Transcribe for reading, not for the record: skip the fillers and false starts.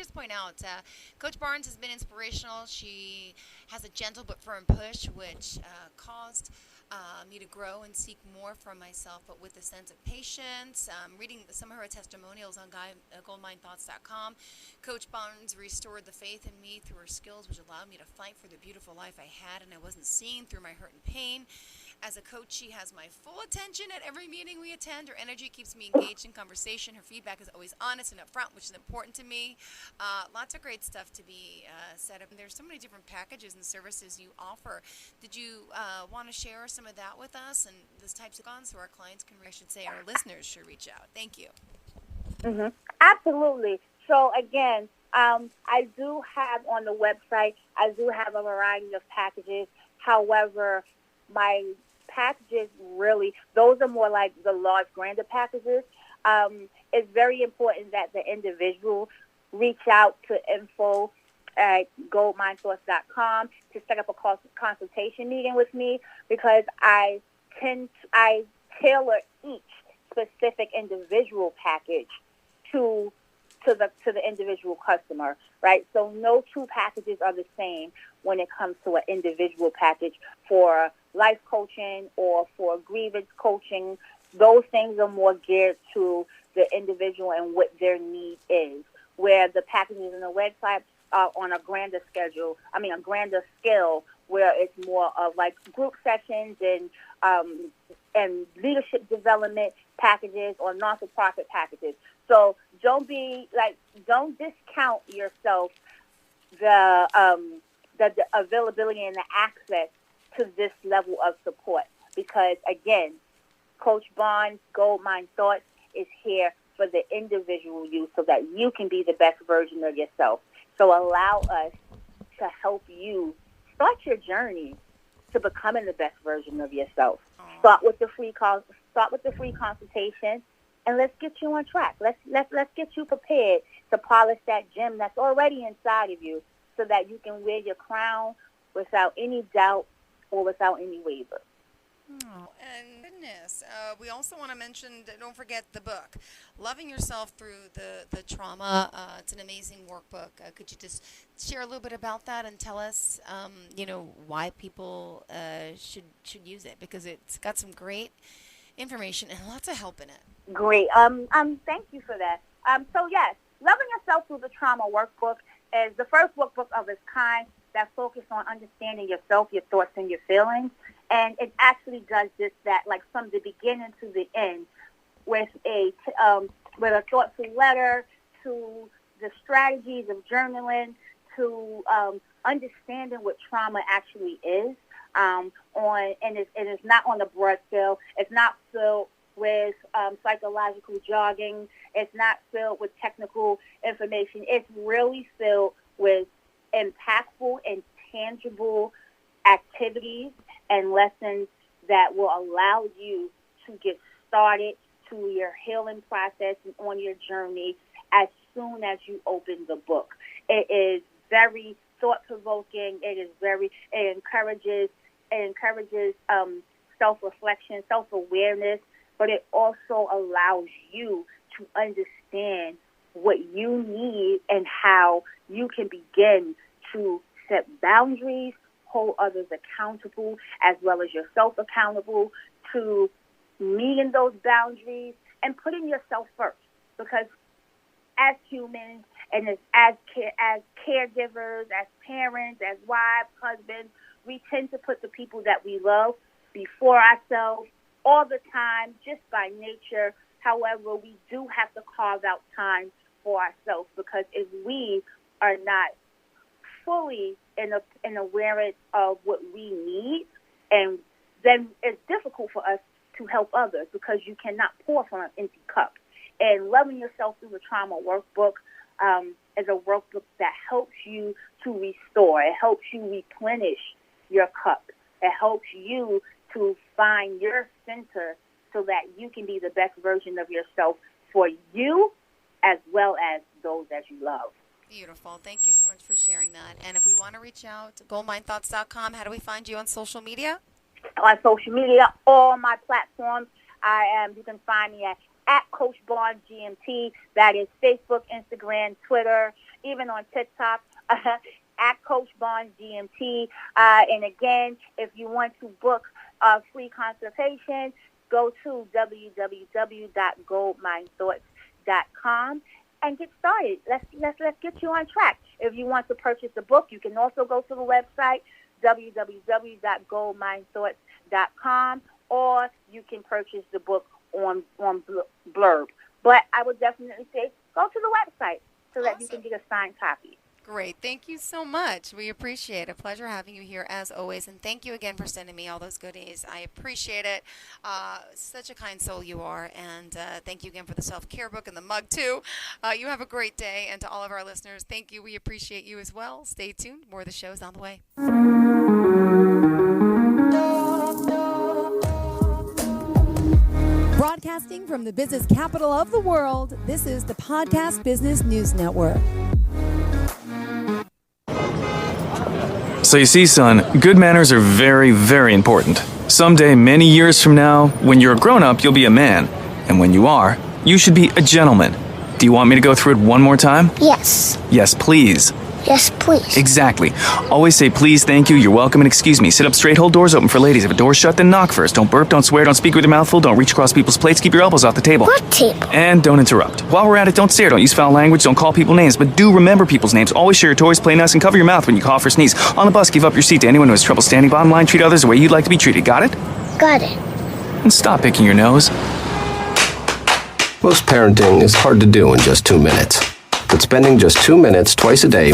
just point out, Coach Barnes has been inspirational. She has a gentle but firm push, which caused me to grow and seek more from myself, but with a sense of patience. Reading some of her testimonials on goldminethoughts.com, Coach Barnes restored the faith in me through her skills, which allowed me to fight for the beautiful life I had and I wasn't seeing through my hurt and pain. As a coach, she has my full attention at every meeting we attend. Her energy keeps me engaged in conversation. Her feedback is always honest and upfront, which is important to me. Lots of great stuff to be set up. And there's so many different packages and services you offer. Did you want to share some of that with us and those types of cons so our clients can, I should say, our listeners should reach out? Thank you. Mm-hmm. Absolutely. So again, I do have on the website, I do have a variety of packages. However, my packages really, those are more like the large, grander packages. It's very important that the individual reach out to info at goldminethoughts.com to set up a consultation meeting with me, because I tailor each specific individual package to the individual customer, right? So no two packages are the same when it comes to an individual package for life coaching or for grievance coaching. Those things are more geared to the individual and what their need is, where the packages in the website are on a grander scale, where it's more of like group sessions and leadership development packages or non-for-profit packages. So don't discount yourself the availability and the access to this level of support, because again, Coach Bond Gold Mine Thoughts is here for the individual you, so that you can be the best version of yourself. So allow us to help you start your journey to becoming the best version of yourself. Start with the free consultation, and let's get you on track. Let's get you prepared to polish that gem that's already inside of you, so that you can wear your crown without any doubt or without any waver. Oh, and goodness. We also want to mention, don't forget the book, Loving Yourself Through the Trauma. It's an amazing workbook. Could you just share a little bit about that and tell us, why people should use it? Because it's got some great information and lots of help in it. Great. Thank you for that. So yes, Loving Yourself Through the Trauma workbook is the first workbook of its kind that focuses on understanding yourself, your thoughts, and your feelings. And it actually does just that, like from the beginning to the end, with a thoughtful letter, to the strategies of journaling, to understanding what trauma actually is. And it's not on the broad scale. It's not filled with psychological jargon. It's not filled with technical information. It's really filled with impactful and tangible activities and lessons that will allow you to get started to your healing process and on your journey as soon as you open the book. It is very thought-provoking. It encourages self-reflection, self-awareness, but it also allows you to understand what you need and how you can begin to set boundaries, hold others accountable, as well as yourself accountable, to meeting those boundaries and putting yourself first. Because as humans and as caregivers, as parents, as wives, husbands, we tend to put the people that we love before ourselves all the time, just by nature. However, we do have to carve out time for ourselves, because if we are not fully in awareness of what we need, and then it's difficult for us to help others, because you cannot pour from an empty cup. And Loving Yourself Through the Trauma workbook is a workbook that helps you to restore. It helps you replenish your cup. It helps you to find your center so that you can be the best version of yourself for you as well as those that you love. Beautiful. Thank you so much for sharing that. And if we want to reach out, goldminethoughts.com, how do we find you on social media? On social media, all my platforms, you can find me at Coach Bond GMT. That is Facebook, Instagram, Twitter, even on TikTok, at Coach Barnes GMT. And again, if you want to book a free consultation, go to www.goldminethoughts.com and get started. Let's get you on track. If you want to purchase the book, you can also go to the website www.goldminethoughts.com, or you can purchase the book on Blurb. But I would definitely say go to the website so that you can get a signed copy. Great. Thank you so much. We appreciate it. Pleasure having you here as always. And thank you again for sending me all those goodies. I appreciate it. Such a kind soul you are. And thank you again for the self-care book and the mug, too. You have a great day. And to all of our listeners, thank you. We appreciate you as well. Stay tuned. More of the show is on the way. Broadcasting from the business capital of the world, this is the Podcast Business News Network. So you see, son, good manners are very, very important. Someday, many years from now, when you're a grown-up, you'll be a man. And when you are, you should be a gentleman. Do you want me to go through it one more time? Yes. Yes, please. Yes, please. Exactly. Always say please, thank you, you're welcome, and excuse me. Sit up straight, hold doors open for ladies. If a door's shut, then knock first. Don't burp, don't swear, don't speak with your mouth full, don't reach across people's plates, keep your elbows off the table. What table? And don't interrupt. While we're at it, don't stare, don't use foul language, don't call people names, but do remember people's names. Always share your toys, play nice, and cover your mouth when you cough or sneeze. On the bus, give up your seat to anyone who has trouble standing. Bottom line, treat others the way you'd like to be treated. Got it? Got it. And stop picking your nose. Most parenting is hard to do in just 2 minutes. But spending just 2 minutes twice a day